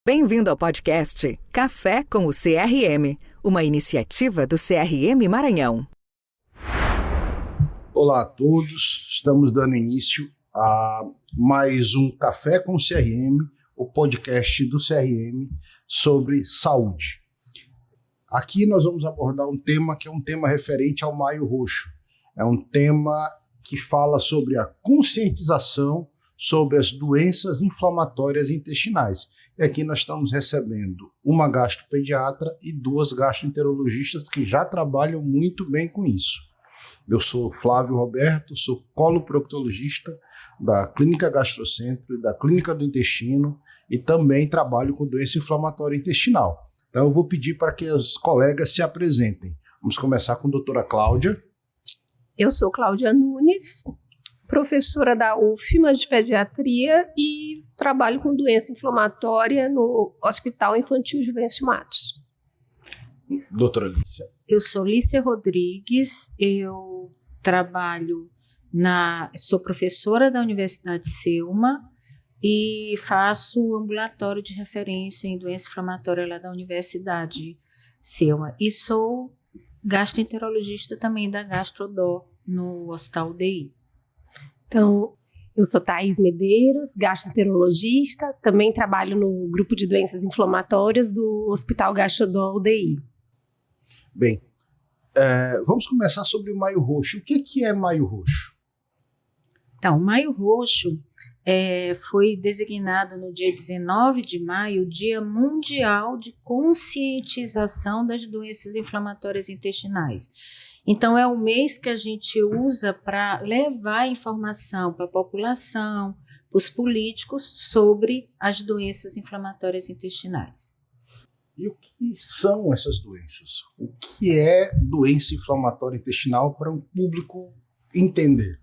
Bem-vindo ao podcast Café com o CRM, uma iniciativa do CRM Maranhão. Olá a todos, estamos dando início a mais um Café com o CRM, o podcast do CRM sobre saúde. Aqui nós vamos abordar um tema que é um tema referente ao Maio Roxo. É um tema que fala sobre a conscientização sobre as doenças inflamatórias intestinais. E aqui nós estamos recebendo uma gastropediatra e duas gastroenterologistas que já trabalham muito bem com isso. Eu sou Flávio Roberto, sou coloproctologista da Clínica Gastrocentro e da Clínica do Intestino e também trabalho com doença inflamatória intestinal. Então eu vou pedir para que os colegas se apresentem. Vamos começar com a doutora Cláudia. Eu sou Cláudia Nunes, professora da UFMA de Pediatria e trabalho com doença inflamatória no Hospital Infantil Juvencio Matos. Doutora Lícia. Eu sou Lícia Rodrigues, eu sou professora da Universidade Selma e faço ambulatório de referência em doença inflamatória lá da Universidade Selma. E sou gastroenterologista também da Gastrodó no Hospital UDI. Então, eu sou Thaís Medeiros, gastroenterologista, também trabalho no grupo de doenças inflamatórias do Hospital Gastrodó UDI. Bem, vamos começar sobre o Maio Roxo. O que é Maio Roxo? Então, o Maio Roxo foi designado no dia 19 de maio, o Dia Mundial de Conscientização das Doenças Inflamatórias Intestinais. Então, é o mês que a gente usa para levar informação para a população, para os políticos, sobre as doenças inflamatórias intestinais. E o que são essas doenças? O que é doença inflamatória intestinal para um público entender?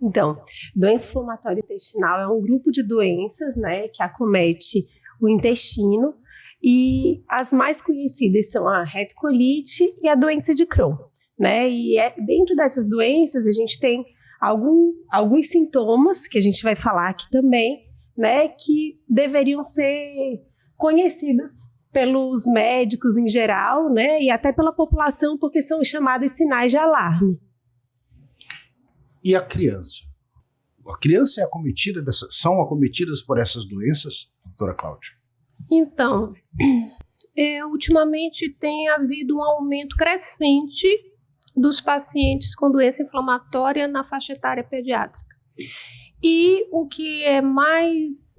Então, doença inflamatória intestinal é um grupo de doenças, né, que acomete o intestino e as mais conhecidas são a retocolite e a doença de Crohn. Né? E dentro dessas doenças a gente tem alguns sintomas que a gente vai falar aqui também, né, que deveriam ser conhecidos pelos médicos em geral, né, e até pela população, porque são chamados sinais de alarme. E a criança? A criança são acometidas por essas doenças, doutora Cláudia? Então, ultimamente tem havido um aumento crescente dos pacientes com doença inflamatória na faixa etária pediátrica. E o que é mais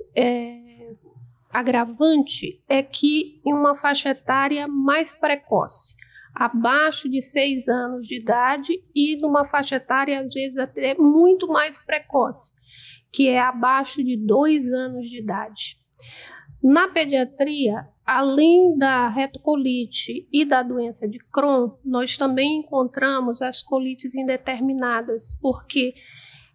agravante é que em uma faixa etária mais precoce, abaixo de 6 anos de idade e numa faixa etária às vezes até muito mais precoce, que é abaixo de 2 anos de idade. Na pediatria, além da retocolite e da doença de Crohn, nós também encontramos as colites indeterminadas, porque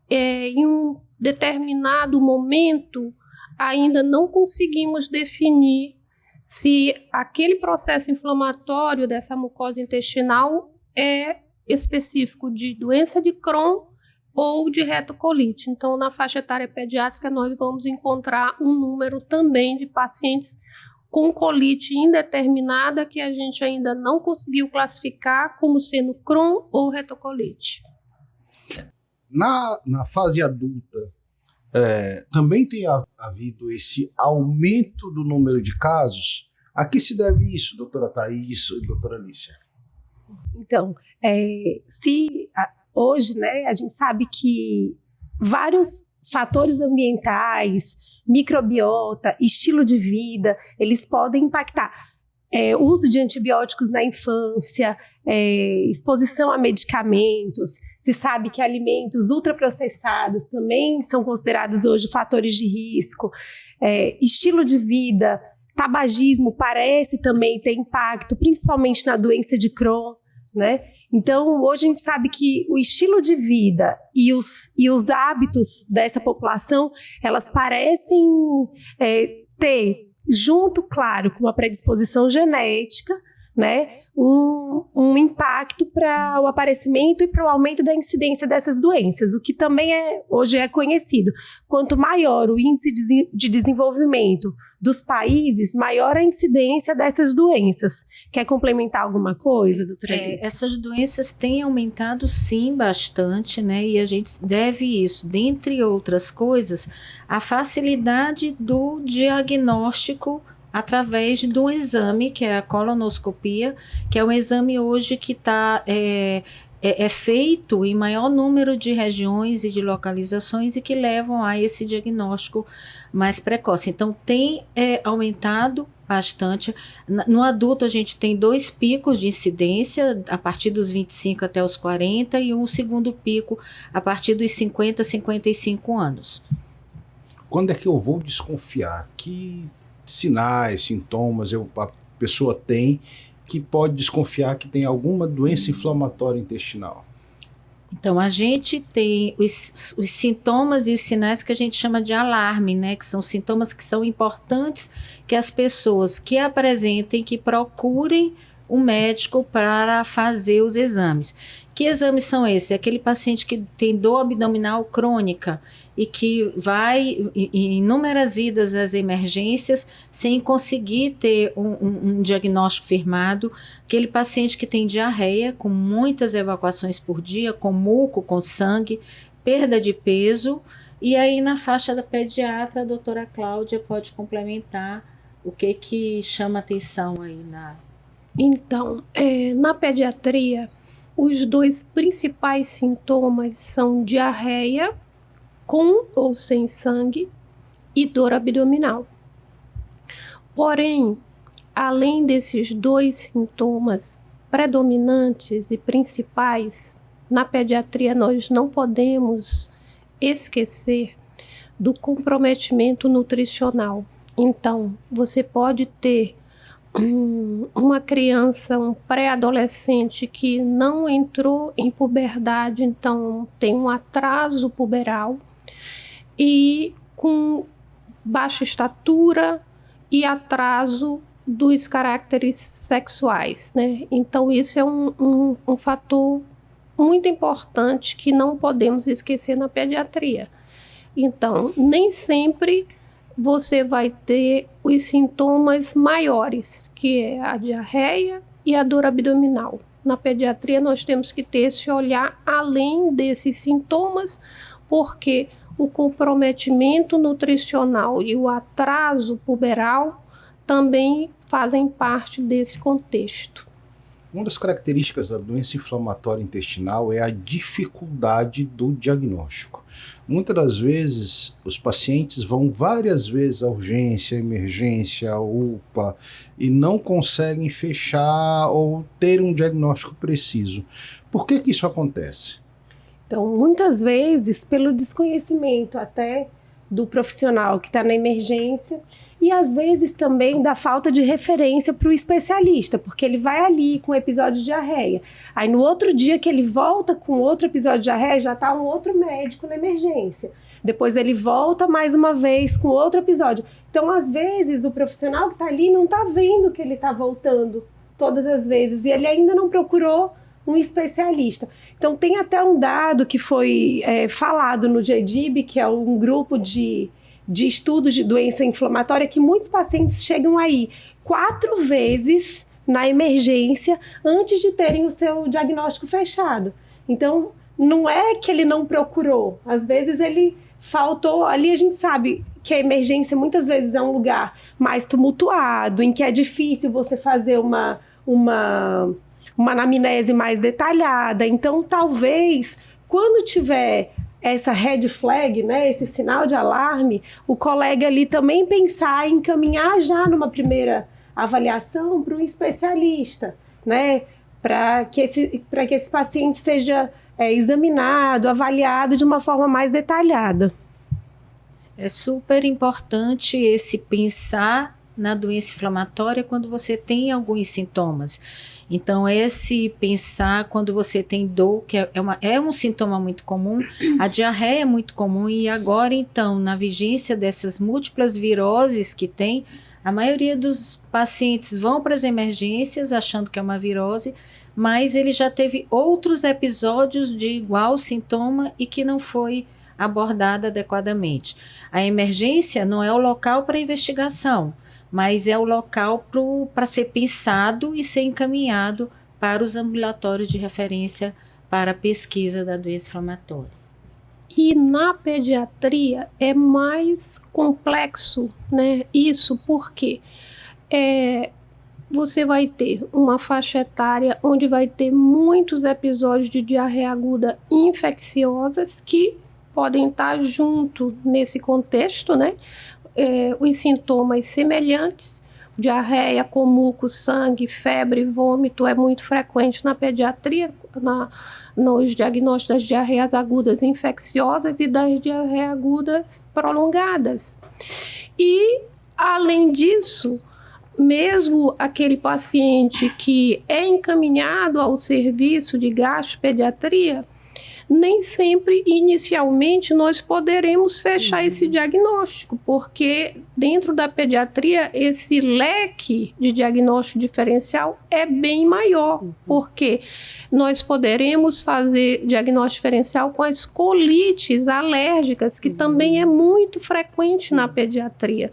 em um determinado momento ainda não conseguimos definir se aquele processo inflamatório dessa mucosa intestinal é específico de doença de Crohn ou de retocolite. Então, na faixa etária pediátrica, nós vamos encontrar um número também de pacientes com colite indeterminada que a gente ainda não conseguiu classificar como sendo Crohn ou retocolite. Na fase adulta, também tem havido esse aumento do número de casos. A que se deve isso, doutora Thaís e doutora Lícia? Então, hoje, né, a gente sabe que vários fatores ambientais, microbiota, estilo de vida, eles podem impactar. Uso de antibióticos na infância, exposição a medicamentos. Se sabe que alimentos ultraprocessados também são considerados hoje fatores de risco. Estilo de vida, tabagismo parece também ter impacto, principalmente na doença de Crohn. Né? Então, hoje a gente sabe que o estilo de vida e os hábitos dessa população, elas parecem ter, junto, claro, com uma predisposição genética, né, um impacto para o aparecimento e para o aumento da incidência dessas doenças, o que também hoje é conhecido. Quanto maior o índice de desenvolvimento dos países, maior a incidência dessas doenças. Quer complementar alguma coisa, doutora Alice? Essas doenças têm aumentado sim bastante, né, e a gente deve isso, dentre outras coisas, a facilidade do diagnóstico através de um exame, que é a colonoscopia, que é um exame hoje que é feito em maior número de regiões e de localizações e que levam a esse diagnóstico mais precoce. Então, tem aumentado bastante. No adulto, a gente tem 2 picos de incidência, a partir dos 25 até os 40, e um segundo pico a partir dos 50, 55 anos. Quando é que eu vou desconfiar? Que sinais, sintomas a pessoa tem que pode desconfiar que tem alguma doença inflamatória intestinal? Então, a gente tem os sintomas e os sinais que a gente chama de alarme, né? Que são sintomas que são importantes que as pessoas que apresentem, que procurem um médico para fazer os exames. Que exames são esses? Aquele paciente que tem dor abdominal crônica e que vai em inúmeras idas às emergências sem conseguir ter um diagnóstico firmado. Aquele paciente que tem diarreia, com muitas evacuações por dia, com muco, com sangue, perda de peso. E aí, na faixa da pediatra, a doutora Cláudia pode complementar o que chama atenção aí na... Então, na pediatria, os 2 principais sintomas são diarreia, com ou sem sangue, e dor abdominal. Porém, além desses 2 sintomas predominantes e principais, na pediatria nós não podemos esquecer do comprometimento nutricional. Então, você pode ter uma criança, um pré-adolescente que não entrou em puberdade, então tem um atraso puberal e com baixa estatura e atraso dos caracteres sexuais, né? Então isso é um fator muito importante que não podemos esquecer na pediatria. Então, nem sempre você vai ter os sintomas maiores, que é a diarreia e a dor abdominal. Na pediatria, nós temos que ter esse olhar além desses sintomas, porque o comprometimento nutricional e o atraso puberal também fazem parte desse contexto. Uma das características da doença inflamatória intestinal é a dificuldade do diagnóstico. Muitas das vezes, os pacientes vão várias vezes à urgência, à emergência, à UPA, e não conseguem fechar ou ter um diagnóstico preciso. Por que isso acontece? Então, muitas vezes, pelo desconhecimento até do profissional que está na emergência, e às vezes também da falta de referência para o especialista, porque ele vai ali com um episódio de diarreia. Aí no outro dia que ele volta com outro episódio de diarreia, já está um outro médico na emergência. Depois ele volta mais uma vez com outro episódio. Então, às vezes, o profissional que está ali não está vendo que ele está voltando todas as vezes e ele ainda não procurou um especialista. Então, tem até um dado que foi falado no GEDIB, que é um grupo de estudos de doença inflamatória, que muitos pacientes chegam aí 4 vezes na emergência antes de terem o seu diagnóstico fechado. Então, não é que ele não procurou, às vezes ele faltou. Ali a gente sabe que a emergência muitas vezes é um lugar mais tumultuado, em que é difícil você fazer uma anamnese mais detalhada. Então, talvez, quando tiver essa red flag, né, esse sinal de alarme, o colega ali também pensar em encaminhar já numa primeira avaliação para um especialista, né, para que esse paciente seja examinado, avaliado de uma forma mais detalhada. É super importante esse pensar na doença inflamatória quando você tem alguns sintomas. Então, esse pensar quando você tem dor, que é um sintoma muito comum, a diarreia é muito comum, e agora, então, na vigência dessas múltiplas viroses que tem, A maioria dos pacientes vão para as emergências achando que é uma virose, mas ele já teve outros episódios de igual sintoma e que não foi abordada adequadamente. A emergência não é o local para investigação, mas é o local para ser pensado e ser encaminhado para os ambulatórios de referência para a pesquisa da doença inflamatória. E na pediatria é mais complexo, né? Isso porque você vai ter uma faixa etária onde vai ter muitos episódios de diarreia aguda infecciosas que podem estar junto nesse contexto, né? Os sintomas semelhantes, diarreia com muco, sangue, febre, vômito é muito frequente na pediatria, nos diagnósticos das diarreias agudas infecciosas e das diarreias agudas prolongadas. E, além disso, mesmo aquele paciente que é encaminhado ao serviço de gastropediatria, nem sempre, inicialmente, nós poderemos fechar esse diagnóstico, porque dentro da pediatria, esse leque de diagnóstico diferencial é bem maior, porque nós poderemos fazer diagnóstico diferencial com as colites alérgicas, que também é muito frequente na pediatria.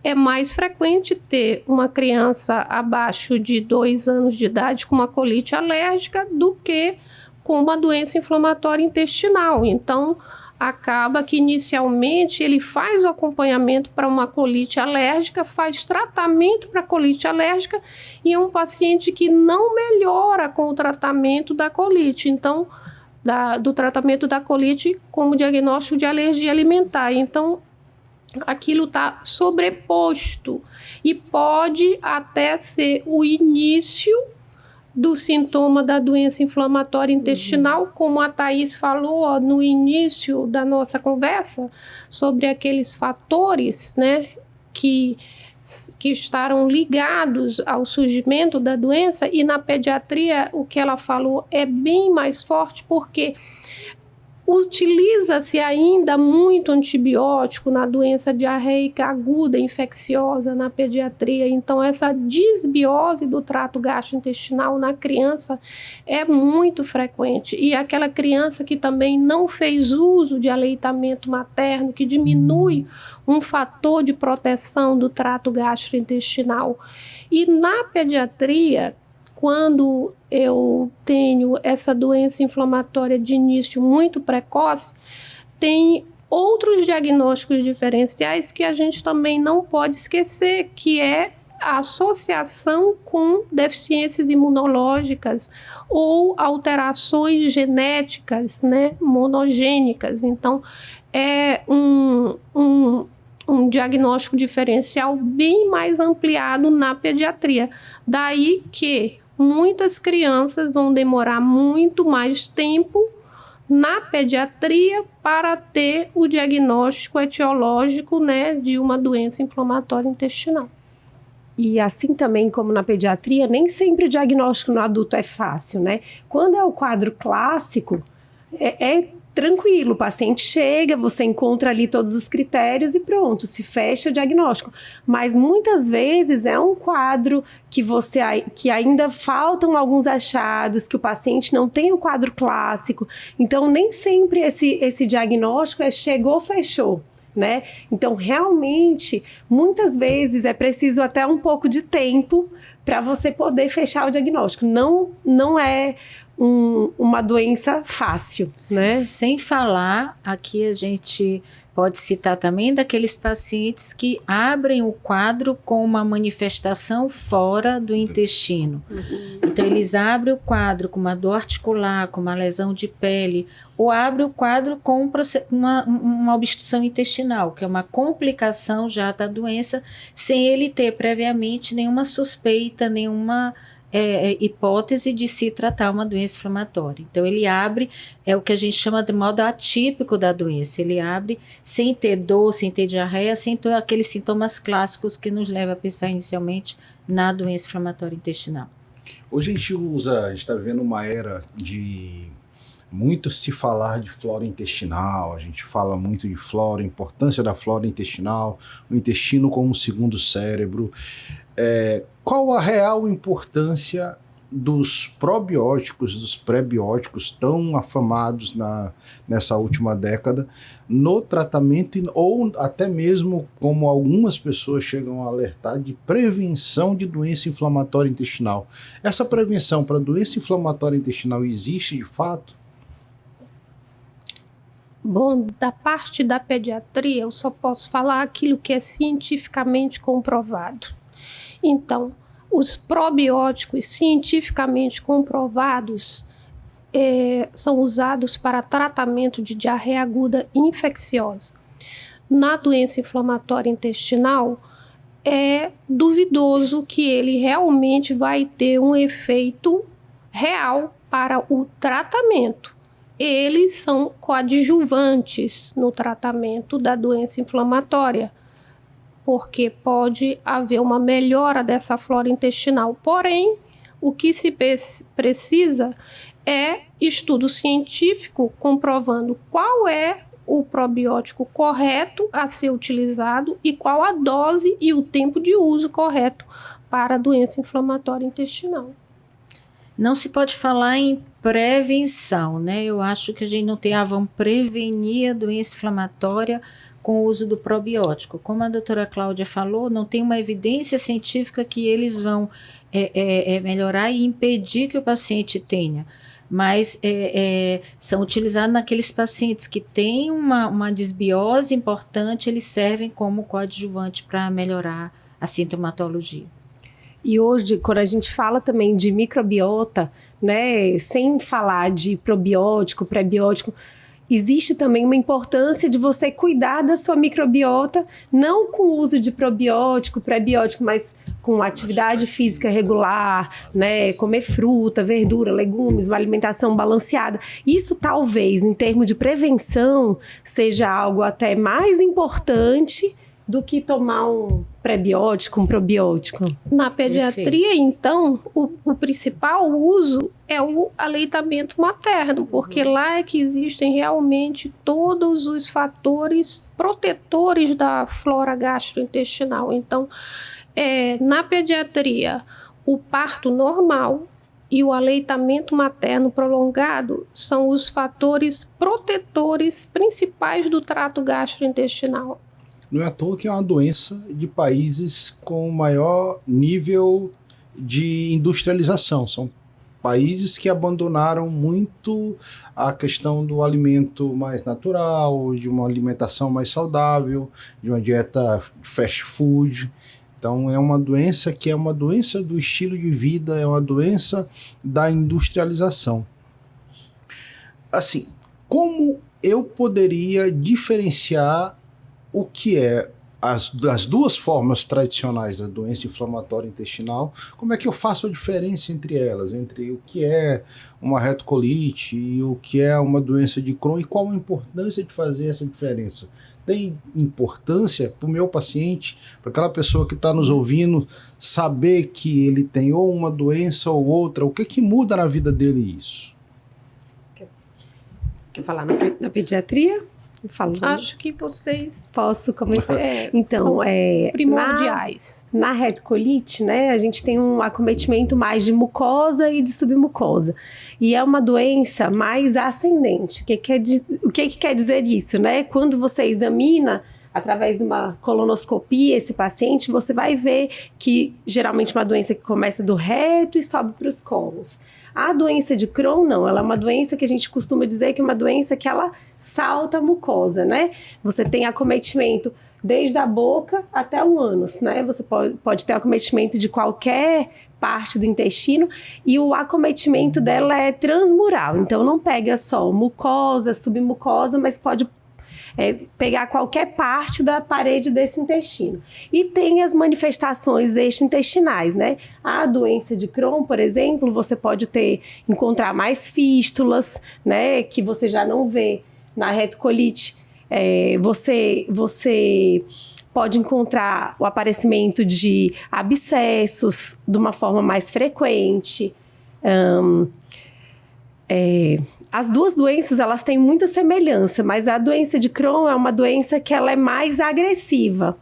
É mais frequente ter uma criança abaixo de 2 anos de idade com uma colite alérgica do que com uma doença inflamatória intestinal. Então, acaba que inicialmente ele faz o acompanhamento para uma colite alérgica, faz tratamento para colite alérgica e é um paciente que não melhora com o tratamento da colite. Então, do tratamento da colite como diagnóstico de alergia alimentar. Então, aquilo está sobreposto e pode até ser o início do sintoma da doença inflamatória intestinal, como a Thaís falou no início da nossa conversa, sobre aqueles fatores, né, que estarão ligados ao surgimento da doença, e na pediatria o que ela falou é bem mais forte, porque utiliza-se ainda muito antibiótico na doença diarreica aguda infecciosa na pediatria. Então, essa disbiose do trato gastrointestinal na criança é muito frequente. E aquela criança que também não fez uso de aleitamento materno, que diminui um fator de proteção do trato gastrointestinal. E na pediatria, quando eu tenho essa doença inflamatória de início muito precoce, tem outros diagnósticos diferenciais que a gente também não pode esquecer, que é a associação com deficiências imunológicas ou alterações genéticas, né, monogênicas. Então, é um diagnóstico diferencial bem mais ampliado na pediatria. Daí que muitas crianças vão demorar muito mais tempo na pediatria para ter o diagnóstico etiológico, né, de uma doença inflamatória intestinal. E assim também como na pediatria, nem sempre o diagnóstico no adulto é fácil, né? Quando é o quadro clássico, é tranquilo, o paciente chega, você encontra ali todos os critérios e pronto, se fecha o diagnóstico. Mas muitas vezes é um quadro que ainda faltam alguns achados, que o paciente não tem o quadro clássico. Então, nem sempre esse diagnóstico chegou, fechou, né? Então, realmente, muitas vezes é preciso até um pouco de tempo para você poder fechar o diagnóstico. Não é uma doença fácil, né? Sem falar, aqui a gente pode citar também daqueles pacientes que abrem o quadro com uma manifestação fora do intestino. Então, eles abrem o quadro com uma dor articular, com uma lesão de pele, ou abrem o quadro com uma obstrução intestinal, que é uma complicação já da doença, sem ele ter previamente nenhuma suspeita, nenhuma hipótese de se tratar uma doença inflamatória. Então, ele abre, é o que a gente chama de modo atípico da doença. Ele abre sem ter dor, sem ter diarreia, sem ter aqueles sintomas clássicos que nos levam a pensar inicialmente na doença inflamatória intestinal. Hoje a gente está vivendo uma era de muito se falar de flora intestinal, a gente fala muito de flora, a importância da flora intestinal, o intestino como um segundo cérebro. Qual a real importância dos probióticos, dos prebióticos tão afamados nessa última década no tratamento ou até mesmo, como algumas pessoas chegam a alertar, de prevenção de doença inflamatória intestinal? Essa prevenção para doença inflamatória intestinal existe de fato? Bom, da parte da pediatria, eu só posso falar aquilo que é cientificamente comprovado. Então, os probióticos cientificamente comprovados são usados para tratamento de diarreia aguda infecciosa. Na doença inflamatória intestinal, é duvidoso que ele realmente vai ter um efeito real para o tratamento. Eles são coadjuvantes no tratamento da doença inflamatória, porque pode haver uma melhora dessa flora intestinal. Porém, o que se precisa é estudo científico comprovando qual é o probiótico correto a ser utilizado e qual a dose e o tempo de uso correto para a doença inflamatória intestinal. Não se pode falar em prevenção, né? Eu acho que a gente não tem, vamos prevenir a doença inflamatória com o uso do probiótico. Como a doutora Cláudia falou, não tem uma evidência científica que eles vão melhorar e impedir que o paciente tenha, mas são utilizados naqueles pacientes que têm uma desbiose importante, eles servem como coadjuvante para melhorar a sintomatologia. E hoje, quando a gente fala também de microbiota, né, sem falar de probiótico, prebiótico, existe também uma importância de você cuidar da sua microbiota, não com o uso de probiótico, prebiótico, mas com atividade física regular, né, comer fruta, verdura, legumes, uma alimentação balanceada. Isso talvez, em termos de prevenção, seja algo até mais importante do que tomar um prebiótico, um probiótico. Na pediatria, então, o principal uso é o aleitamento materno, porque lá é que existem realmente todos os fatores protetores da flora gastrointestinal. Então, na pediatria, o parto normal e o aleitamento materno prolongado são os fatores protetores principais do trato gastrointestinal. Não é à toa que é uma doença de países com maior nível de industrialização. São países que abandonaram muito a questão do alimento mais natural, de uma alimentação mais saudável, de uma dieta fast food. Então é uma doença que é uma doença do estilo de vida, é uma doença da industrialização. Assim, como eu poderia diferenciar o que é as duas formas tradicionais da doença inflamatória intestinal? Como é que eu faço a diferença entre elas, entre o que é uma retocolite e o que é uma doença de Crohn, e qual a importância de fazer essa diferença? Tem importância para o meu paciente, para aquela pessoa que está nos ouvindo, saber que ele tem ou uma doença ou outra? O que muda na vida dele isso? Quer falar na pediatria? Acho que vocês... Posso começar? Então, primordiais. Na retocolite, né, a gente tem um acometimento mais de mucosa e de submucosa. E é uma doença mais ascendente. O que quer dizer isso, né? Quando você examina através de uma colonoscopia esse paciente, você vai ver que geralmente é uma doença que começa do reto e sobe para os colos. A doença de Crohn, não, ela é uma doença que a gente costuma dizer que é uma doença que ela salta a mucosa, né? Você tem acometimento desde a boca até o ânus, né? Você pode ter acometimento de qualquer parte do intestino e o acometimento dela é transmural, então não pega só mucosa, submucosa, mas pode pegar qualquer parte da parede desse intestino. E tem as manifestações extraintestinais, né? A doença de Crohn, por exemplo, você pode encontrar mais fístulas, né? Que você já não vê na retocolite. Você pode encontrar o aparecimento de abscessos de uma forma mais frequente. as duas doenças, elas têm muita semelhança, mas a doença de Crohn é uma doença que ela é mais agressiva.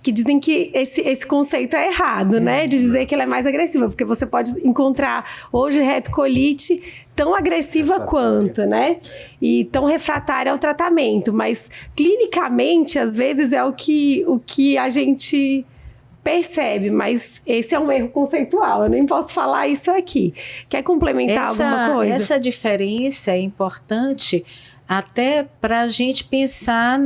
Que dizem que esse conceito é errado, né? De dizer que ela é mais agressiva, porque você pode encontrar hoje retocolite tão agressiva quanto, né? E tão refratária ao tratamento, mas clinicamente, às vezes, é o que a gente percebe, mas esse é um erro conceitual, eu nem posso falar isso aqui. Quer complementar alguma coisa? Essa diferença é importante até para a gente pensar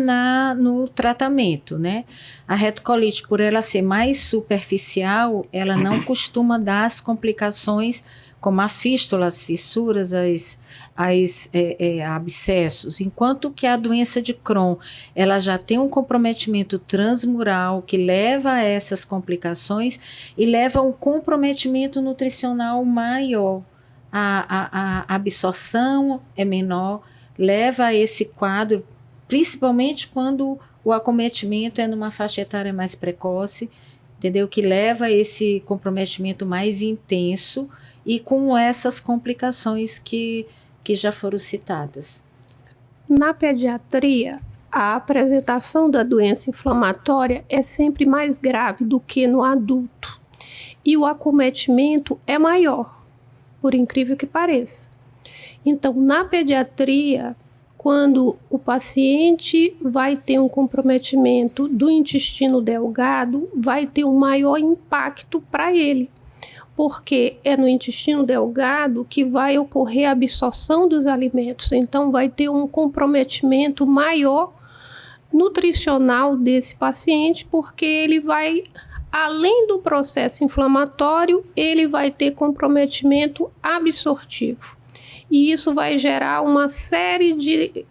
no tratamento, né? A retocolite, por ela ser mais superficial, ela não costuma dar as complicações como a fístula, as fissuras, abscessos, enquanto que a doença de Crohn, ela já tem um comprometimento transmural que leva a essas complicações e leva a um comprometimento nutricional maior. A absorção é menor, leva a esse quadro, principalmente quando o acometimento é numa faixa etária mais precoce, entendeu? Que leva a esse comprometimento mais intenso e com essas complicações que já foram citadas. Na pediatria, a apresentação da doença inflamatória é sempre mais grave do que no adulto. E o acometimento é maior, por incrível que pareça. Então, na pediatria, quando o paciente vai ter um comprometimento do intestino delgado, vai ter um maior impacto para ele, porque é no intestino delgado que vai ocorrer a absorção dos alimentos. Então, vai ter um comprometimento maior nutricional desse paciente, porque ele vai, além do processo inflamatório, ele vai ter comprometimento absortivo. E isso vai gerar uma série de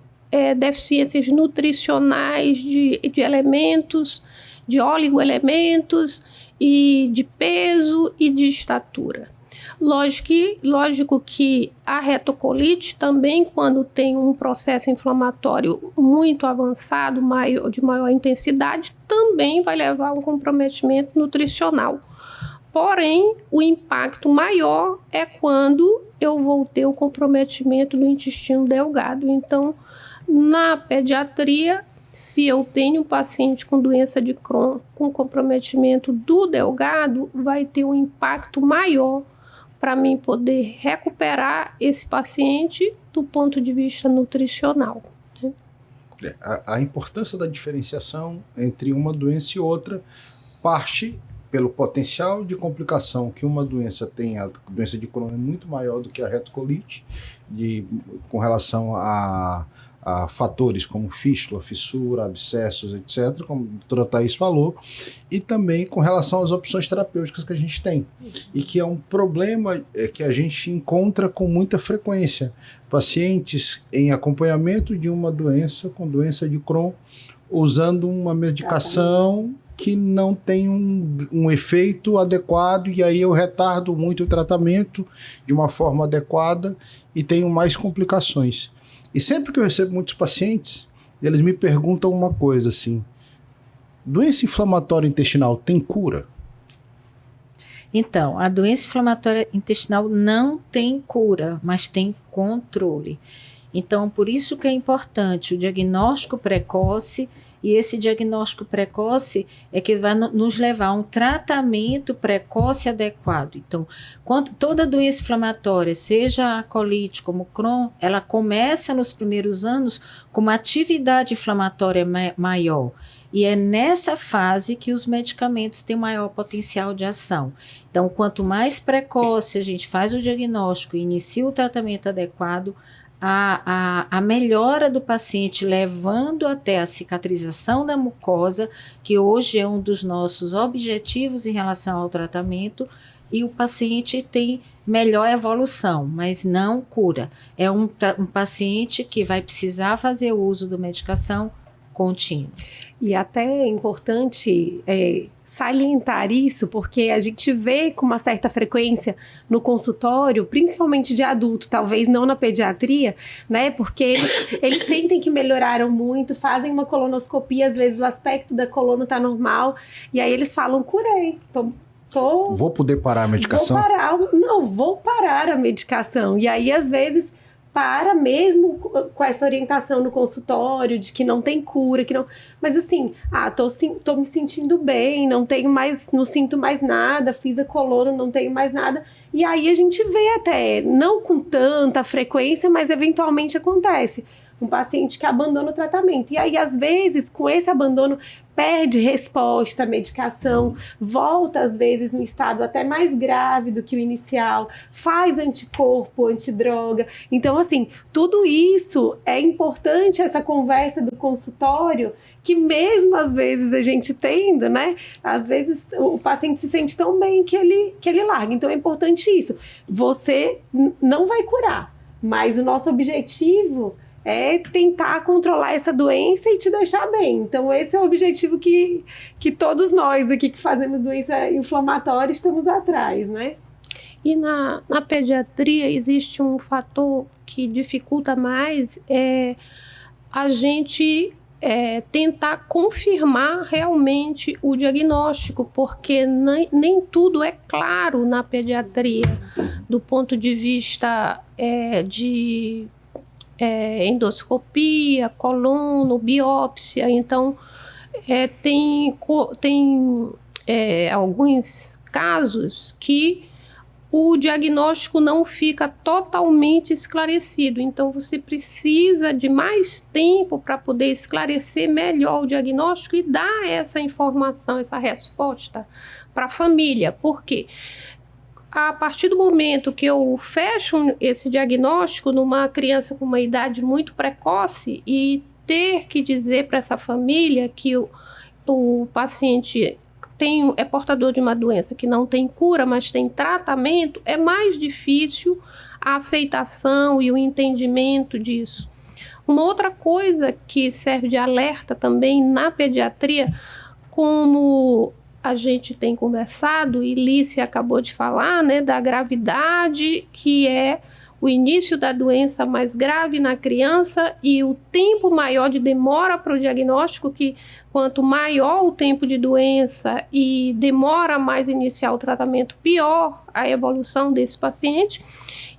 deficiências nutricionais, de elementos, de oligoelementos, e de peso e de estatura. Lógico que a retocolite também, quando tem um processo inflamatório muito avançado, de maior intensidade, também vai levar a um comprometimento nutricional. Porém, o impacto maior é quando eu vou ter o comprometimento do intestino delgado. Então, na pediatria, se eu tenho um paciente com doença de Crohn com comprometimento do delgado, vai ter um impacto maior para mim poder recuperar esse paciente do ponto de vista nutricional. A importância da diferenciação entre uma doença e outra parte pelo potencial de complicação que uma doença tem. A doença de Crohn é muito maior do que a retocolite, com relação a fatores como fístula, fissura, abscessos, etc., como a doutora Thaís falou, e também com relação às opções terapêuticas que a gente tem, e que é um problema que a gente encontra com muita frequência. Pacientes em acompanhamento de uma doença, com doença de Crohn, usando uma medicação que não tem um efeito adequado, e aí eu retardo muito o tratamento de uma forma adequada e tenho mais complicações. E sempre que eu recebo muitos pacientes, eles me perguntam uma coisa assim: doença inflamatória intestinal tem cura? Então, a doença inflamatória intestinal não tem cura, mas tem controle. Então, por isso que é importante o diagnóstico precoce. E esse diagnóstico precoce é que vai nos levar a um tratamento precoce adequado. Então, toda doença inflamatória, seja a colite como Crohn, ela começa nos primeiros anos com uma atividade inflamatória maior. E é nessa fase que os medicamentos têm maior potencial de ação. Então, quanto mais precoce a gente faz o diagnóstico e inicia o tratamento adequado, a melhora do paciente, levando até a cicatrização da mucosa, que hoje é um dos nossos objetivos em relação ao tratamento, e o paciente tem melhor evolução, mas não cura. É um paciente que vai precisar fazer o uso da medicação contínua. E até é importante salientar isso, porque a gente vê com uma certa frequência no consultório, principalmente de adulto, talvez não na pediatria, né? Porque eles sentem que melhoraram muito, fazem uma colonoscopia, às vezes o aspecto da coluna tá normal, e aí eles falam: curei, vou poder parar a medicação? Vou parar a medicação. E aí, às vezes, para mesmo com essa orientação no consultório de que não tem cura, que não, mas assim, tô me sentindo bem, não sinto mais nada, fiz a coluna, não tenho mais nada, e aí a gente vê até, não com tanta frequência, mas eventualmente acontece, um paciente que abandona o tratamento, e aí às vezes com esse abandono perde resposta à medicação, volta às vezes no estado até mais grave do que o inicial, faz anticorpo, antidroga. Então assim, tudo isso é importante, essa conversa do consultório, que mesmo às vezes a gente tendo, né, às vezes o paciente se sente tão bem que ele larga. Então é importante isso, você não vai curar, mas o nosso objetivo é tentar controlar essa doença e te deixar bem. Então esse é o objetivo que todos nós aqui que fazemos doença inflamatória estamos atrás, né? E na pediatria existe um fator que dificulta mais, a gente tentar confirmar realmente o diagnóstico, porque nem tudo é claro na pediatria, do ponto de vista de endoscopia, colono, biópsia. Então, tem alguns casos que o diagnóstico não fica totalmente esclarecido. Então, você precisa de mais tempo para poder esclarecer melhor o diagnóstico e dar essa informação, essa resposta para a família. Por quê? A partir do momento que eu fecho esse diagnóstico numa criança com uma idade muito precoce e ter que dizer para essa família que o paciente é portador de uma doença que não tem cura, mas tem tratamento, é mais difícil a aceitação e o entendimento disso. Uma outra coisa que serve de alerta também na pediatria, como a gente tem conversado, e Lícia acabou de falar, né, da gravidade, que é o início da doença mais grave na criança e o tempo maior de demora para o diagnóstico, que quanto maior o tempo de doença e demora mais iniciar o tratamento, pior a evolução desse paciente.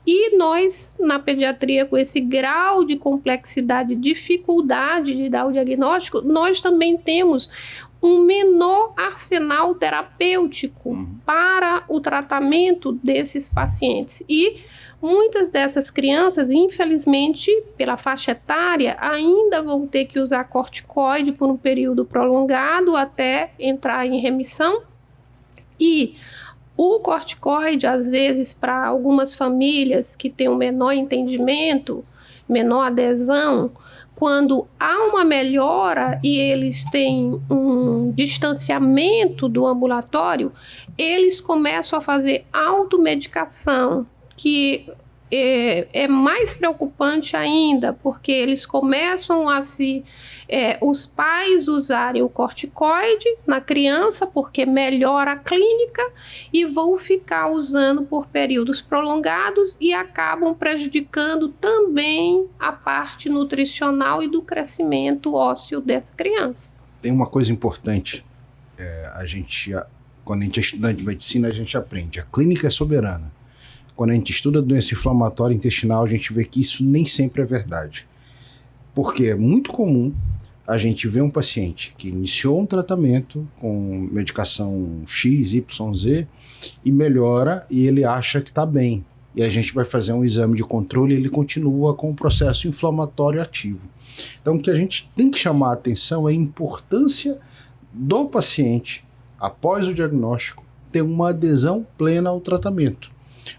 E nós, na pediatria, com esse grau de complexidade, dificuldade de dar o diagnóstico, nós também temos um menor arsenal terapêutico para o tratamento desses pacientes. E muitas dessas crianças, infelizmente, pela faixa etária, ainda vão ter que usar corticoide por um período prolongado até entrar em remissão. E o corticoide, às vezes, para algumas famílias que têm um menor entendimento, menor adesão, quando há uma melhora e eles têm um distanciamento do ambulatório, eles começam a fazer automedicação, que é mais preocupante ainda, porque eles começam a os pais usarem o corticoide na criança, porque melhora a clínica, e vão ficar usando por períodos prolongados e acabam prejudicando também a parte nutricional e do crescimento ósseo dessa criança. Tem uma coisa importante, quando a gente é estudante de medicina, a gente aprende, a clínica é soberana. Quando a gente estuda doença inflamatória intestinal, a gente vê que isso nem sempre é verdade. Porque é muito comum a gente ver um paciente que iniciou um tratamento com medicação X, Y, Z e melhora e ele acha que está bem. E a gente vai fazer um exame de controle e ele continua com o processo inflamatório ativo. Então, o que a gente tem que chamar a atenção é a importância do paciente, após o diagnóstico, ter uma adesão plena ao tratamento.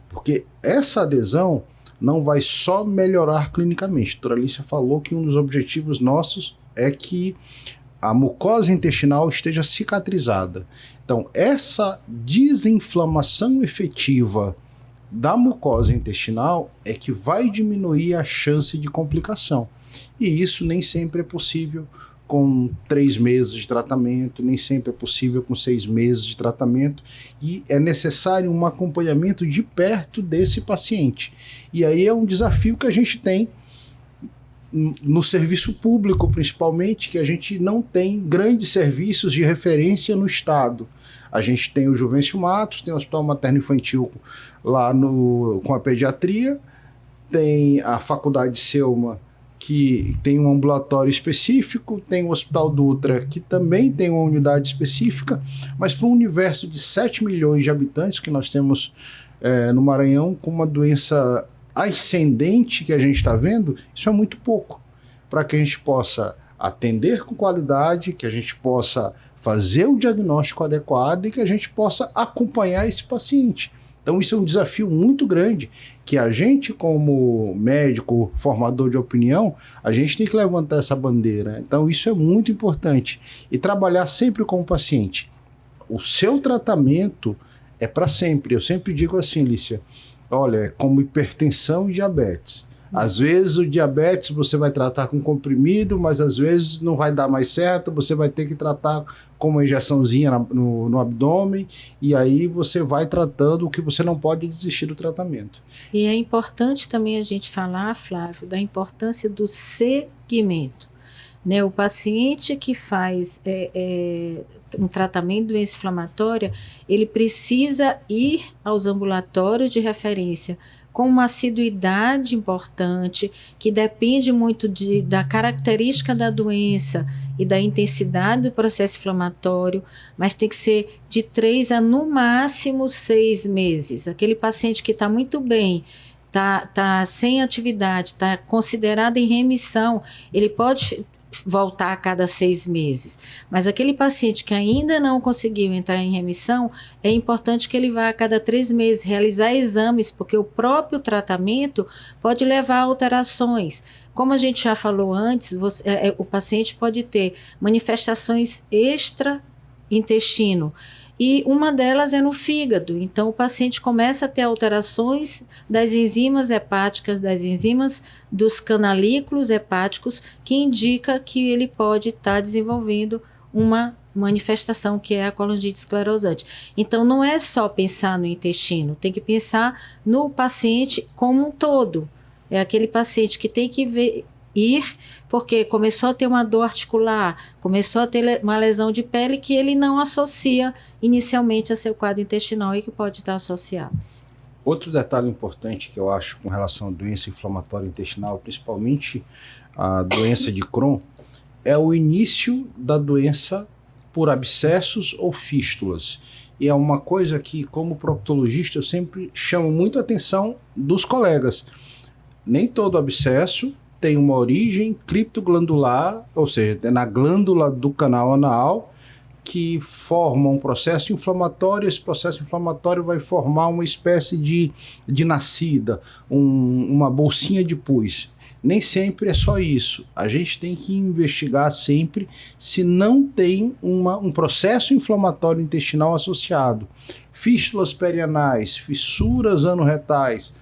Porque essa adesão não vai só melhorar clinicamente. A doutora Lícia falou que um dos objetivos nossos é que a mucosa intestinal esteja cicatrizada. Então, essa desinflamação efetiva da mucosa intestinal é que vai diminuir a chance de complicação. E isso nem sempre é possível com 3 meses de tratamento, nem sempre é possível com 6 meses de tratamento, e é necessário um acompanhamento de perto desse paciente. E aí é um desafio que a gente tem no serviço público, principalmente, que a gente não tem grandes serviços de referência no estado. A gente tem o Juvencio Matos, tem o Hospital Materno Infantil lá com a pediatria, tem a Faculdade Selma, que tem um ambulatório específico, tem o Hospital Dutra, que também tem uma unidade específica, mas para um universo de 7 milhões de habitantes que nós temos no Maranhão, com uma doença ascendente que a gente está vendo, isso é muito pouco, para que a gente possa atender com qualidade, que a gente possa fazer o diagnóstico adequado e que a gente possa acompanhar esse paciente. Então isso é um desafio muito grande, que a gente, como médico, formador de opinião, a gente tem que levantar essa bandeira. Então isso é muito importante. E trabalhar sempre com o paciente. O seu tratamento é para sempre. Eu sempre digo assim, Lícia, olha, é como hipertensão e diabetes. Às vezes o diabetes você vai tratar com comprimido, mas às vezes não vai dar mais certo, você vai ter que tratar com uma injeçãozinha no abdômen, e aí você vai tratando, o que você não pode desistir do tratamento. E é importante também a gente falar, Flávio, da importância do seguimento. Né? O paciente que faz um tratamento de doença inflamatória, ele precisa ir aos ambulatórios de referência com uma assiduidade importante, que depende muito da característica da doença e da intensidade do processo inflamatório, mas tem que ser de 3 a no máximo 6 meses. Aquele paciente que está muito bem, está sem atividade, está considerado em remissão, ele pode voltar a cada 6 meses. Mas aquele paciente que ainda não conseguiu entrar em remissão, é importante que ele vá a cada 3 meses realizar exames, porque o próprio tratamento pode levar a alterações. Como a gente já falou antes, o paciente pode ter manifestações extra-intestino, e uma delas é no fígado. Então, o paciente começa a ter alterações das enzimas hepáticas, das enzimas dos canalículos hepáticos, que indica que ele pode estar desenvolvendo uma manifestação que é a colangite esclerosante. Então, não é só pensar no intestino, tem que pensar no paciente como um todo. É aquele paciente que tem que ir porque começou a ter uma dor articular, começou a ter uma lesão de pele que ele não associa inicialmente a seu quadro intestinal e que pode estar associado. Outro detalhe importante que eu acho com relação à doença inflamatória intestinal, principalmente a doença de Crohn, é o início da doença por abscessos ou fístulas. E é uma coisa que, como proctologista, eu sempre chamo muito a atenção dos colegas. Nem todo abscesso tem uma origem criptoglandular, ou seja, é na glândula do canal anal, que forma um processo inflamatório. Esse processo inflamatório vai formar uma espécie de nascida, uma bolsinha de pus. Nem sempre é só isso. A gente tem que investigar sempre se não tem um processo inflamatório intestinal associado. Fístulas perianais, fissuras anorretais,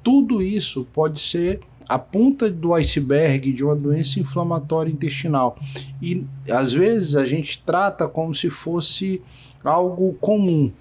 tudo isso pode ser a ponta do iceberg de uma doença inflamatória intestinal. E às vezes a gente trata como se fosse algo comum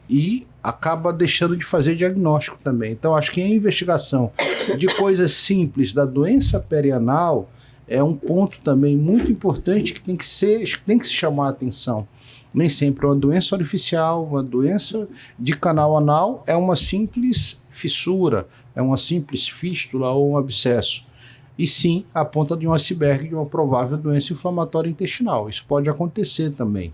e acaba deixando de fazer diagnóstico também. Então acho que a investigação de coisas simples da doença perianal é um ponto também muito importante que tem que se chamar a atenção. Nem sempre uma doença orificial, uma doença de canal anal é uma simples fissura, é uma simples fístula ou um abscesso. E sim, a ponta de um iceberg de uma provável doença inflamatória intestinal. Isso pode acontecer também.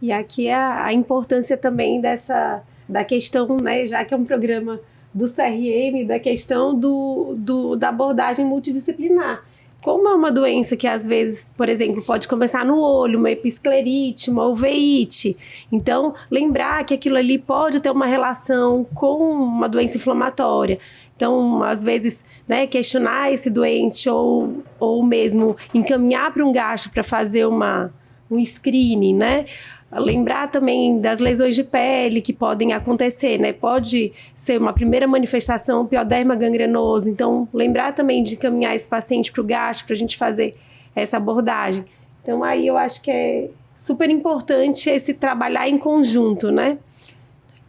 E aqui é a importância também da questão, né, já que é um programa do CRM, da questão da abordagem multidisciplinar. Como é uma doença que às vezes, por exemplo, pode começar no olho, uma episclerite, uma uveíte. Então, lembrar que aquilo ali pode ter uma relação com uma doença inflamatória. Então, às vezes, né, questionar esse doente ou mesmo encaminhar para um gastro para fazer um screening, né? Lembrar também das lesões de pele que podem acontecer, né? Pode ser uma primeira manifestação, pioderma gangrenoso. Então, lembrar também de encaminhar esse paciente para o gastro para a gente fazer essa abordagem. Então, aí eu acho que é super importante esse trabalhar em conjunto, né?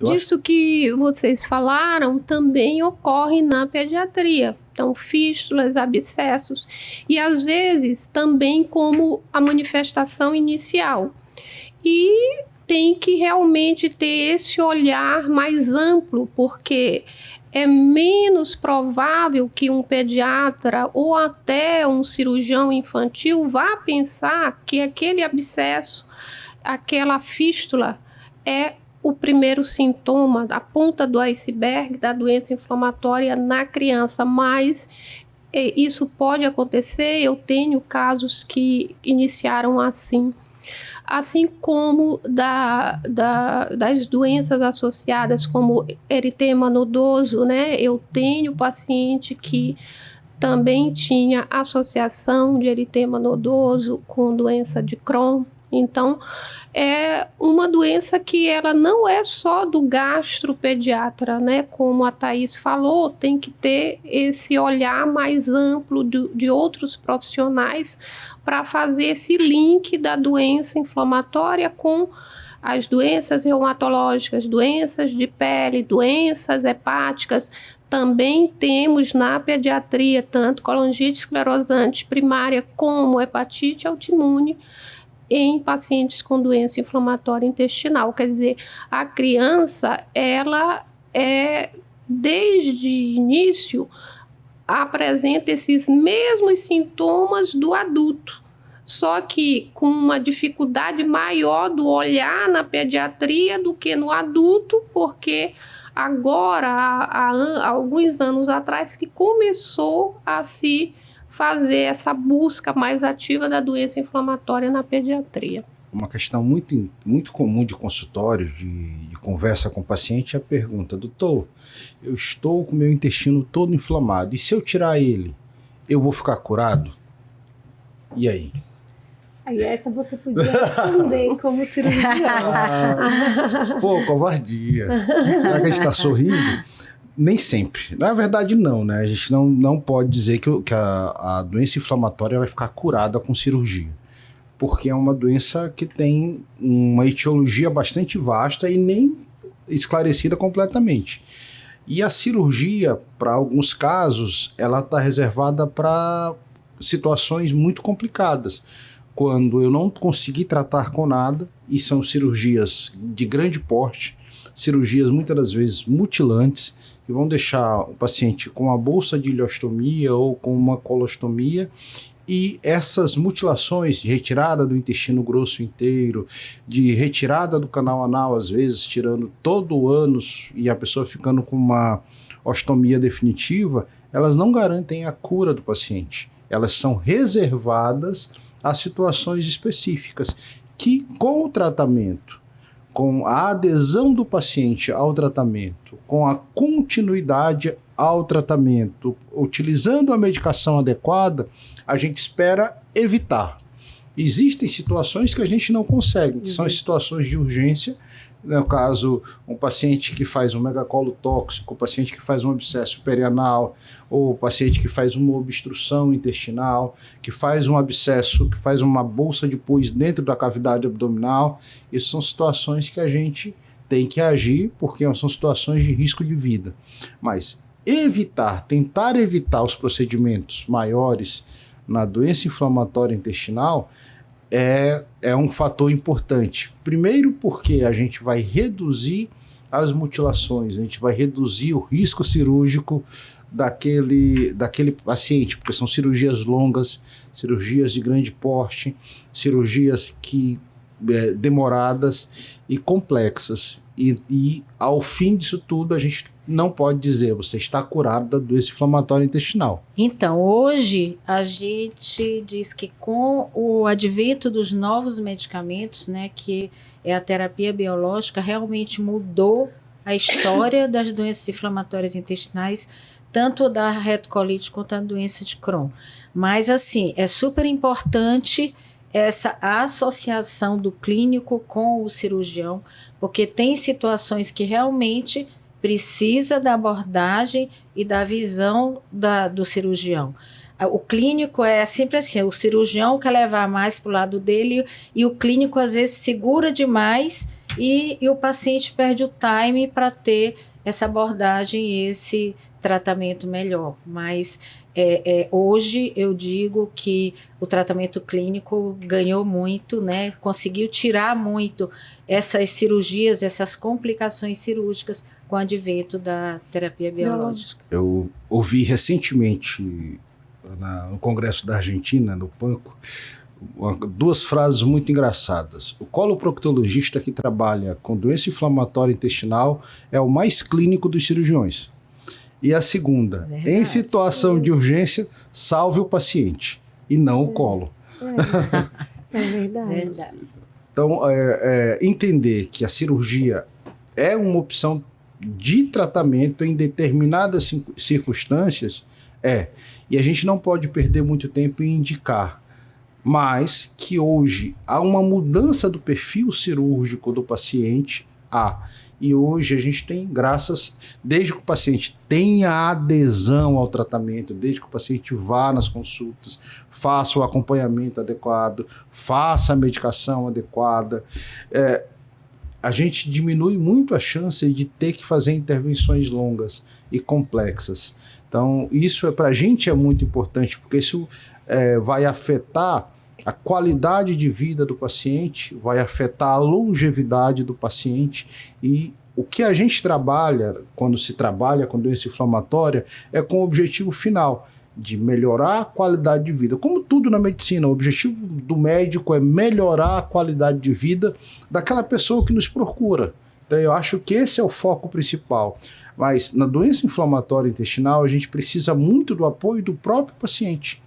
Disso que vocês falaram também ocorre na pediatria. Então, fístulas, abscessos e às vezes também como a manifestação inicial. E tem que realmente ter esse olhar mais amplo, porque é menos provável que um pediatra ou até um cirurgião infantil vá pensar que aquele abscesso, aquela fístula é o primeiro sintoma, a ponta do iceberg da doença inflamatória na criança, mas isso pode acontecer. Eu tenho casos que iniciaram assim como das doenças associadas como eritema nodoso, né? Eu tenho paciente que também tinha associação de eritema nodoso com doença de Crohn. Então, é uma doença que ela não é só do gastropediatra, né? Como a Thaís falou, tem que ter esse olhar mais amplo de outros profissionais para fazer esse link da doença inflamatória com as doenças reumatológicas, doenças de pele, doenças hepáticas. Também temos na pediatria tanto colangite esclerosante primária como hepatite autoimune em pacientes com doença inflamatória intestinal. Quer dizer, a criança, ela desde o início, apresenta esses mesmos sintomas do adulto, só que com uma dificuldade maior do olhar na pediatria do que no adulto, porque agora, há alguns anos atrás, que começou a se fazer essa busca mais ativa da doença inflamatória na pediatria. Uma questão muito, muito comum de consultório, de conversa com o paciente, é a pergunta: doutor, eu estou com o meu intestino todo inflamado, e se eu tirar ele, eu vou ficar curado? E aí? Aí essa você podia responder como cirurgião. Pô, covardia. Será que a gente está sorrindo? Nem sempre. Na verdade, não, né? A gente não pode dizer que a doença inflamatória vai ficar curada com cirurgia, porque é uma doença que tem uma etiologia bastante vasta e nem esclarecida completamente. E a cirurgia, para alguns casos, ela está reservada para situações muito complicadas, quando eu não consegui tratar com nada, e são cirurgias de grande porte, cirurgias muitas das vezes mutilantes, que vão deixar o paciente com uma bolsa de ileostomia ou com uma colostomia, e essas mutilações de retirada do intestino grosso inteiro, de retirada do canal anal, às vezes tirando todo o ânus e a pessoa ficando com uma ostomia definitiva, elas não garantem a cura do paciente. Elas são reservadas a situações específicas que, com o tratamento, com a adesão do paciente ao tratamento, com a continuidade ao tratamento, utilizando a medicação adequada, a gente espera evitar. Existem situações que a gente não consegue, que são as situações de urgência. No caso, um paciente que faz um megacolo tóxico, o paciente que faz um abscesso perianal, ou o paciente que faz uma obstrução intestinal, que faz um abscesso, que faz uma bolsa de pus dentro da cavidade abdominal. Essas são situações que a gente tem que agir, porque são situações de risco de vida. Mas tentar evitar os procedimentos maiores na doença inflamatória intestinal é um fator importante. Primeiro, porque a gente vai reduzir as mutilações, a gente vai reduzir o risco cirúrgico daquele paciente, porque são cirurgias longas, cirurgias de grande porte, cirurgias demoradas e complexas. E ao fim disso tudo, a gente não pode dizer você está curado da doença inflamatória intestinal. Então, hoje a gente diz que com o advento dos novos medicamentos, né, que é a terapia biológica, realmente mudou a história das doenças inflamatórias intestinais, tanto da retocolite quanto da doença de Crohn. Mas, assim, é super importante essa associação do clínico com o cirurgião, porque tem situações que realmente precisa da abordagem e da visão do cirurgião. O clínico é sempre assim, o cirurgião quer levar mais para o lado dele e o clínico às vezes segura demais e o paciente perde o time para ter essa abordagem e esse tratamento melhor. Mas hoje eu digo que o tratamento clínico ganhou muito, né? Conseguiu tirar muito essas cirurgias, essas complicações cirúrgicas com o advento da terapia biológica. Eu ouvi recentemente no Congresso da Argentina, no PANCO, duas frases muito engraçadas. O coloproctologista que trabalha com doença inflamatória intestinal é o mais clínico dos cirurgiões. E a segunda, em situação de urgência, salve o paciente e não o colo. É verdade. Então, entender que a cirurgia é uma opção de tratamento em determinadas circunstâncias, e a gente não pode perder muito tempo em indicar, mas que hoje há uma mudança do perfil cirúrgico do paciente, e hoje a gente tem, desde que o paciente tenha adesão ao tratamento, desde que o paciente vá nas consultas, faça o acompanhamento adequado, faça a medicação adequada, a gente diminui muito a chance de ter que fazer intervenções longas e complexas. Então, isso para a gente é muito importante, porque isso vai afetar a qualidade de vida do paciente, vai afetar a longevidade do paciente, e o que a gente trabalha, quando se trabalha com doença inflamatória, é com o objetivo final, de melhorar a qualidade de vida. Como tudo na medicina, o objetivo do médico é melhorar a qualidade de vida daquela pessoa que nos procura. Então eu acho que esse é o foco principal. Mas na doença inflamatória intestinal, a gente precisa muito do apoio do próprio paciente.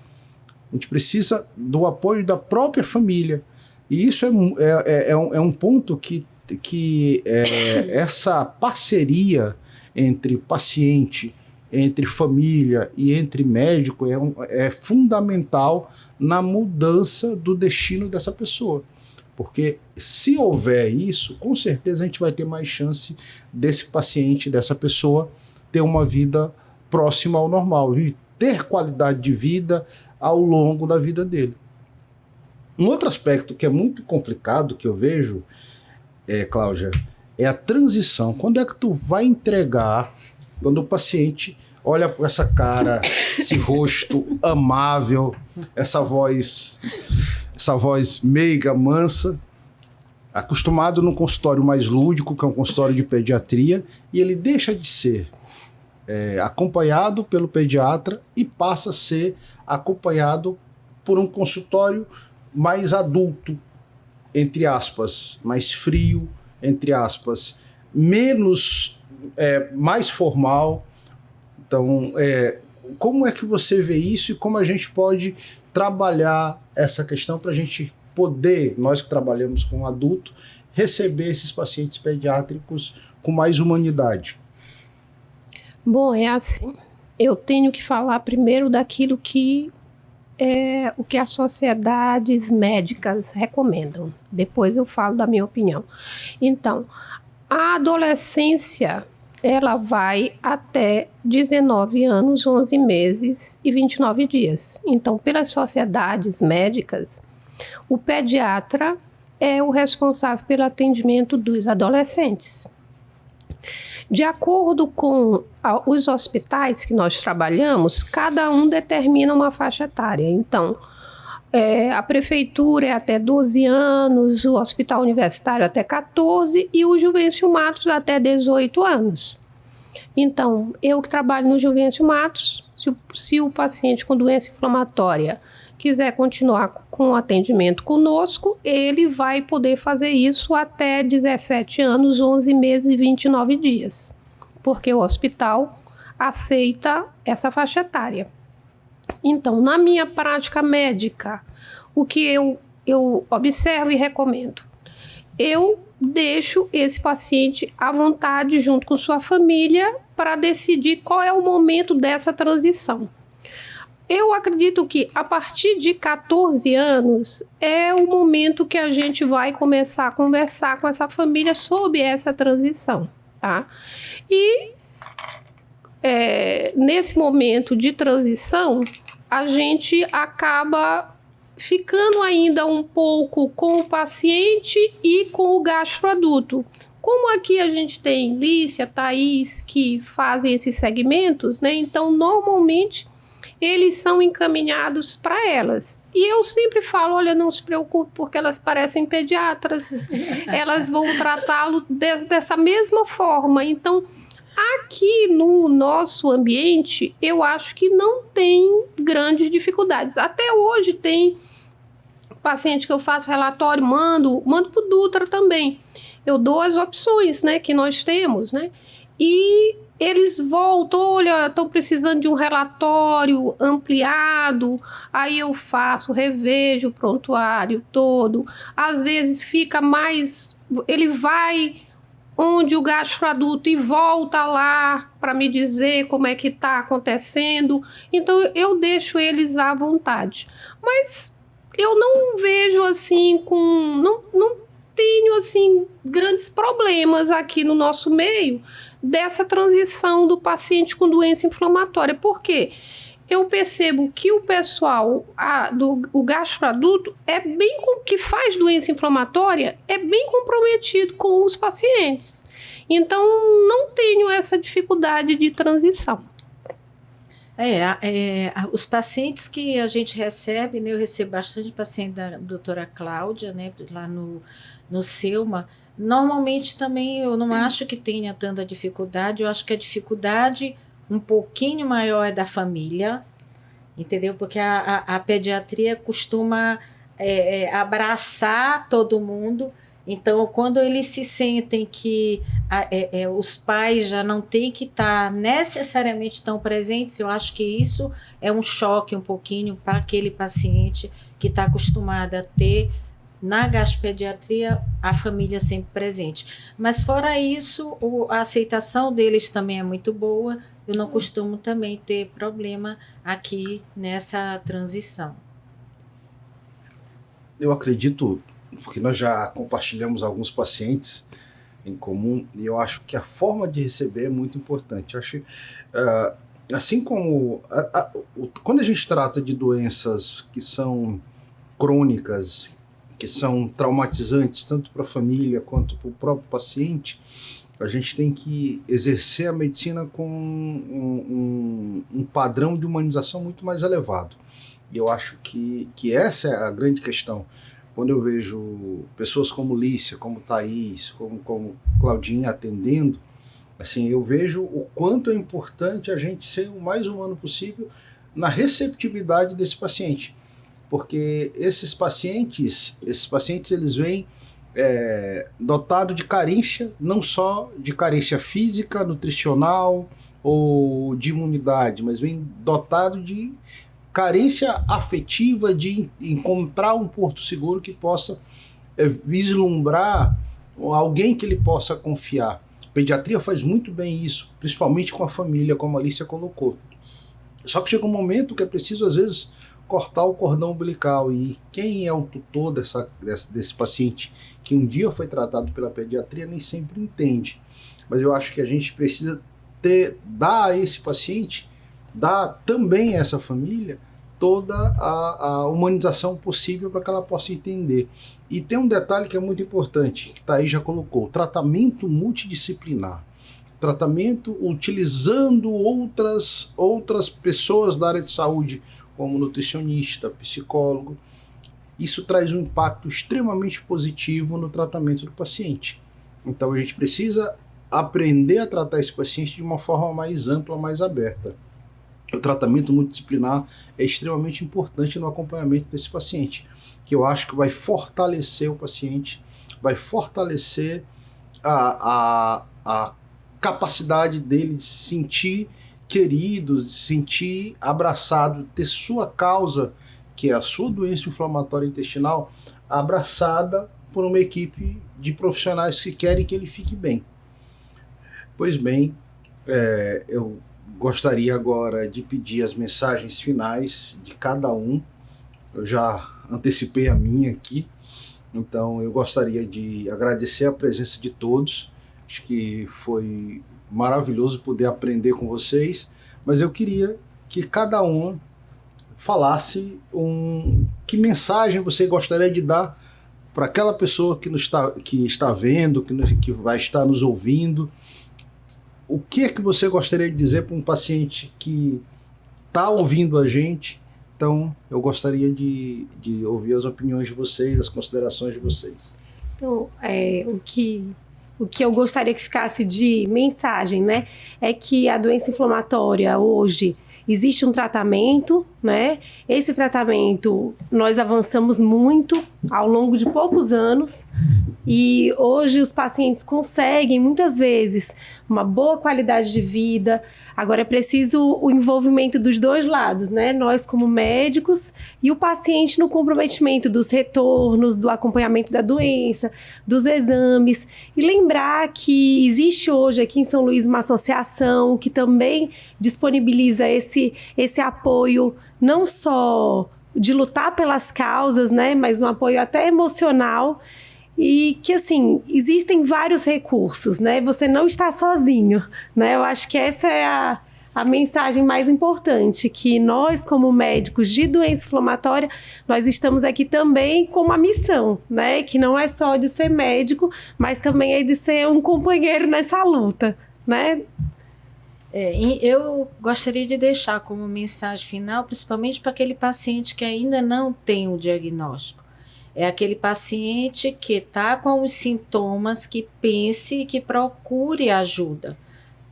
A gente precisa do apoio da própria família. E isso é um ponto que essa parceria entre paciente, entre família e entre médico é fundamental na mudança do destino dessa pessoa. Porque se houver isso, com certeza a gente vai ter mais chance desse paciente, dessa pessoa, ter uma vida próxima ao normal e ter qualidade de vida ao longo da vida dele. Um outro aspecto que é muito complicado, que eu vejo, Cláudia, é a transição. Quando é que tu vai entregar, quando o paciente olha para essa cara, esse rosto amável, essa voz meiga, mansa, acostumado num consultório mais lúdico, que é um consultório de pediatria, e ele deixa de ser acompanhado pelo pediatra e passa a ser acompanhado por um consultório mais adulto, entre aspas, mais frio, entre aspas, mais formal. Então, como é que você vê isso e como a gente pode trabalhar essa questão para a gente poder, nós que trabalhamos com adulto, receber esses pacientes pediátricos com mais humanidade? Bom, é assim. Eu tenho que falar primeiro daquilo que o que as sociedades médicas recomendam. Depois eu falo da minha opinião. Então, a adolescência, ela vai até 19 anos, 11 meses e 29 dias. Então, pelas sociedades médicas, o pediatra é o responsável pelo atendimento dos adolescentes. De acordo com os hospitais que nós trabalhamos, cada um determina uma faixa etária. Então, a prefeitura é até 12 anos, o hospital universitário até 14 e o Juvencio Matos até 18 anos. Então, eu que trabalho no Juvencio Matos, se o paciente com doença inflamatória quiser continuar com o atendimento conosco, ele vai poder fazer isso até 17 anos, 11 meses e 29 dias, porque o hospital aceita essa faixa etária. Então, na minha prática médica, o que eu observo e recomendo? Eu deixo esse paciente à vontade junto com sua família para decidir qual é o momento dessa transição. Eu acredito que a partir de 14 anos é o momento que a gente vai começar a conversar com essa família sobre essa transição, tá? E nesse momento de transição, a gente acaba ficando ainda um pouco com o paciente e com o gastroadulto. Como aqui a gente tem Lícia, Thaís, que fazem esses segmentos, né? Então, normalmente, eles são encaminhados para elas. E eu sempre falo, olha, não se preocupe, porque elas parecem pediatras. Elas vão tratá-lo dessa mesma forma. Então, aqui no nosso ambiente, eu acho que não tem grandes dificuldades. Até hoje tem paciente que eu faço relatório, mando para o Dutra também. Eu dou as opções, né, que nós temos, né? E eles voltam, olha, estão precisando de um relatório ampliado, aí eu faço, revejo o prontuário todo. Às vezes fica mais... Ele vai onde o gastroadulto e volta lá para me dizer como é que está acontecendo. Então, eu deixo eles à vontade. Mas eu não vejo assim não tenho assim grandes problemas aqui no nosso meio dessa transição do paciente com doença inflamatória. Por quê? Eu percebo que o pessoal o gastroadulto que faz doença inflamatória é bem comprometido com os pacientes. Então, não tenho essa dificuldade de transição. Os pacientes que a gente recebe, né, eu recebo bastante paciente da doutora Cláudia, né, lá no Selma. Normalmente também eu não acho que tenha tanta dificuldade, eu acho que a dificuldade um pouquinho maior é da família, entendeu? Porque a pediatria costuma abraçar todo mundo. Então, quando eles se sentem que os pais já não têm que estar necessariamente tão presentes, eu acho que isso é um choque um pouquinho para aquele paciente que está acostumado a ter, na gastropediatria, a família sempre presente. Mas fora isso, a aceitação deles também é muito boa. Eu não costumo também ter problema aqui nessa transição. Eu acredito, porque nós já compartilhamos alguns pacientes em comum, e eu acho que a forma de receber é muito importante. Eu acho, assim como quando a gente trata de doenças que são crônicas, que são traumatizantes tanto para a família quanto para o próprio paciente, a gente tem que exercer a medicina com um padrão de humanização muito mais elevado. E eu acho que essa é a grande questão. Quando eu vejo pessoas como Lícia, como Thaís, como Claudinha atendendo, assim, eu vejo o quanto é importante a gente ser o mais humano possível na receptividade desse paciente. Porque esses pacientes eles vêm dotados de carência, não só de carência física, nutricional ou de imunidade, mas vêm dotados de carência afetiva, de encontrar um porto seguro que possa vislumbrar alguém que ele possa confiar. A pediatria faz muito bem isso, principalmente com a família, como a Alicia colocou. Só que chega um momento que é preciso, às vezes, cortar o cordão umbilical. E quem é o tutor desse paciente que um dia foi tratado pela pediatria nem sempre entende. Mas eu acho que a gente precisa dar a esse paciente, dar também a essa família toda a humanização possível para que ela possa entender. E tem um detalhe que é muito importante, que Thaís já colocou: tratamento multidisciplinar. Tratamento utilizando outras pessoas da área de saúde, como nutricionista, psicólogo. Isso traz um impacto extremamente positivo no tratamento do paciente. Então a gente precisa aprender a tratar esse paciente de uma forma mais ampla, mais aberta. O tratamento multidisciplinar é extremamente importante no acompanhamento desse paciente, que eu acho que vai fortalecer o paciente, vai fortalecer a capacidade dele de se sentir querido, de se sentir abraçado, de ter sua causa, que é a sua doença inflamatória intestinal, abraçada por uma equipe de profissionais que querem que ele fique bem. Pois bem, eu gostaria agora de pedir as mensagens finais de cada um. Eu já antecipei a minha aqui, então eu gostaria de agradecer a presença de todos. Acho que foi maravilhoso poder aprender com vocês, mas eu queria que cada um falasse que mensagem você gostaria de dar para aquela pessoa que está vendo, que vai estar nos ouvindo. O que é que você gostaria de dizer para um paciente que está ouvindo a gente? Então, eu gostaria de ouvir as opiniões de vocês, as considerações de vocês. Então, o que eu gostaria que ficasse de mensagem, né, é que a doença inflamatória hoje existe um tratamento, né? Esse tratamento nós avançamos muito ao longo de poucos anos e hoje os pacientes conseguem muitas vezes uma boa qualidade de vida. Agora é preciso o envolvimento dos dois lados, né? Nós como médicos e o paciente no comprometimento dos retornos, do acompanhamento da doença, dos exames. E lembrar que existe hoje aqui em São Luís uma associação que também disponibiliza esse apoio, não só de lutar pelas causas, né? Mas um apoio até emocional. E que, assim, existem vários recursos, né? Você não está sozinho, né? Eu acho que essa é a mensagem mais importante, que nós, como médicos de doença inflamatória, nós estamos aqui também com uma missão, né? Que não é só de ser médico, mas também é de ser um companheiro nessa luta, né? Eu gostaria de deixar como mensagem final, principalmente para aquele paciente que ainda não tem o diagnóstico. É aquele paciente que está com os sintomas, que pense e que procure ajuda,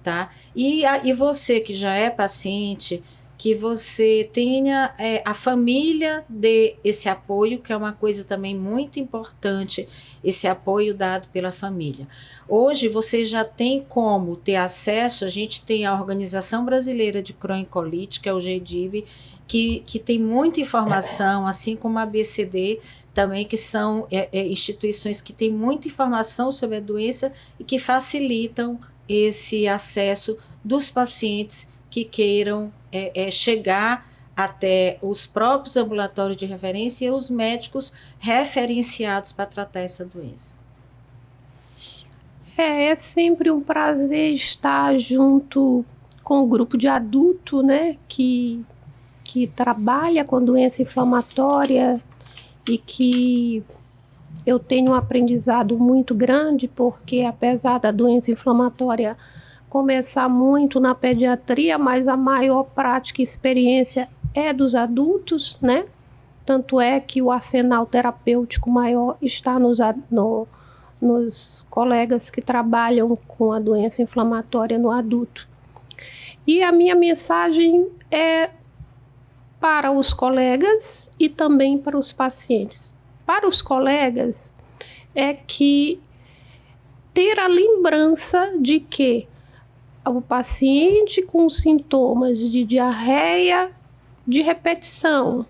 tá? E você que já é paciente, que você tenha a família dê esse apoio, que é uma coisa também muito importante, esse apoio dado pela família. Hoje você já tem como ter acesso, a gente tem a Organização Brasileira de Cronicolite, que é o GDIV, que tem muita informação, assim como a ABCD, também, que são instituições que têm muita informação sobre a doença e que facilitam esse acesso dos pacientes que queiram chegar até os próprios ambulatórios de referência e os médicos referenciados para tratar essa doença. É sempre um prazer estar junto com o grupo de adulto, né, que trabalha com doença inflamatória, e que eu tenho um aprendizado muito grande, porque apesar da doença inflamatória começar muito na pediatria, mas a maior prática e experiência é dos adultos, né? Tanto é que o arsenal terapêutico maior está nos colegas que trabalham com a doença inflamatória no adulto. E a minha mensagem é para os colegas e também para os pacientes. Para os colegas é que ter a lembrança de que o paciente com sintomas de diarreia de repetição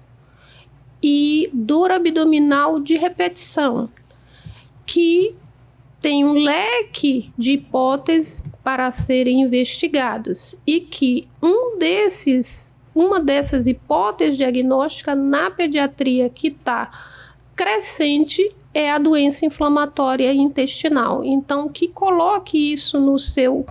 e dor abdominal de repetição, que tem um leque de hipóteses para serem investigados e que uma dessas hipóteses diagnósticas na pediatria que está crescente é a doença inflamatória intestinal. Então, que coloque isso no seu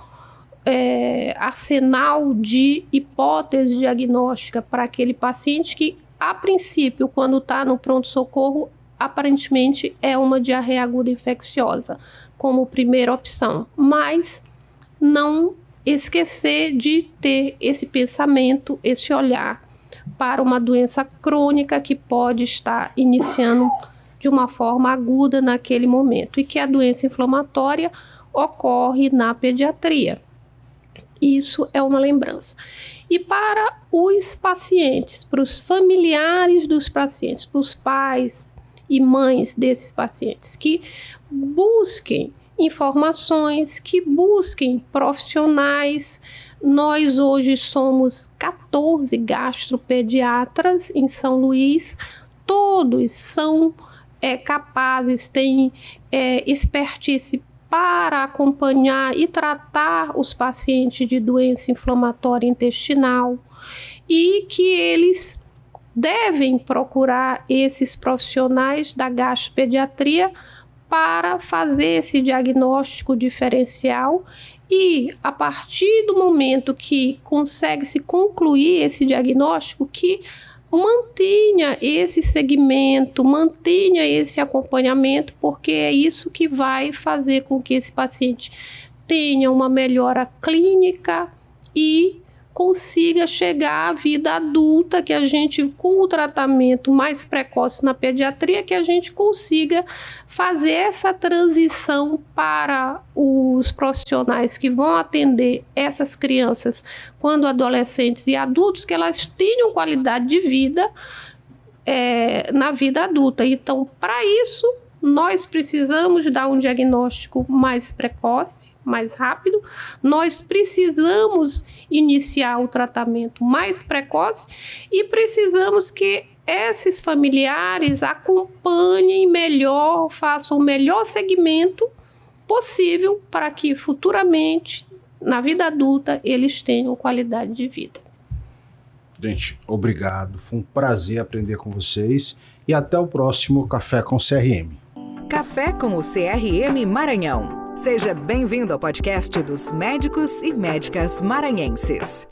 arsenal de hipóteses diagnósticas para aquele paciente que, a princípio, quando está no pronto-socorro, aparentemente é uma diarreia aguda infecciosa, como primeira opção. Mas não esquecer de ter esse pensamento, esse olhar para uma doença crônica que pode estar iniciando de uma forma aguda naquele momento e que a doença inflamatória ocorre na pediatria. Isso é uma lembrança. E para os pacientes, para os familiares dos pacientes, para os pais e mães desses pacientes, que busquem informações, que busquem profissionais. Nós hoje somos 14 gastropediatras em São Luís, todos são capazes, têm expertise para acompanhar e tratar os pacientes de doença inflamatória intestinal e que eles devem procurar esses profissionais da gastropediatria para fazer esse diagnóstico diferencial e, a partir do momento que consegue se concluir esse diagnóstico, que mantenha esse segmento, mantenha esse acompanhamento, porque é isso que vai fazer com que esse paciente tenha uma melhora clínica e consiga chegar à vida adulta, que a gente, com o tratamento mais precoce na pediatria, que a gente consiga fazer essa transição para os profissionais que vão atender essas crianças quando adolescentes e adultos, que elas tenham qualidade de vida na vida adulta. Então, para isso, nós precisamos dar um diagnóstico mais precoce, mais rápido. Nós precisamos iniciar o tratamento mais precoce e precisamos que esses familiares acompanhem melhor, façam o melhor segmento possível para que futuramente, na vida adulta, eles tenham qualidade de vida. Gente, obrigado. Foi um prazer aprender com vocês e até o próximo Café com CRM. Café com o CRM Maranhão. Seja bem-vindo ao podcast dos médicos e médicas maranhenses.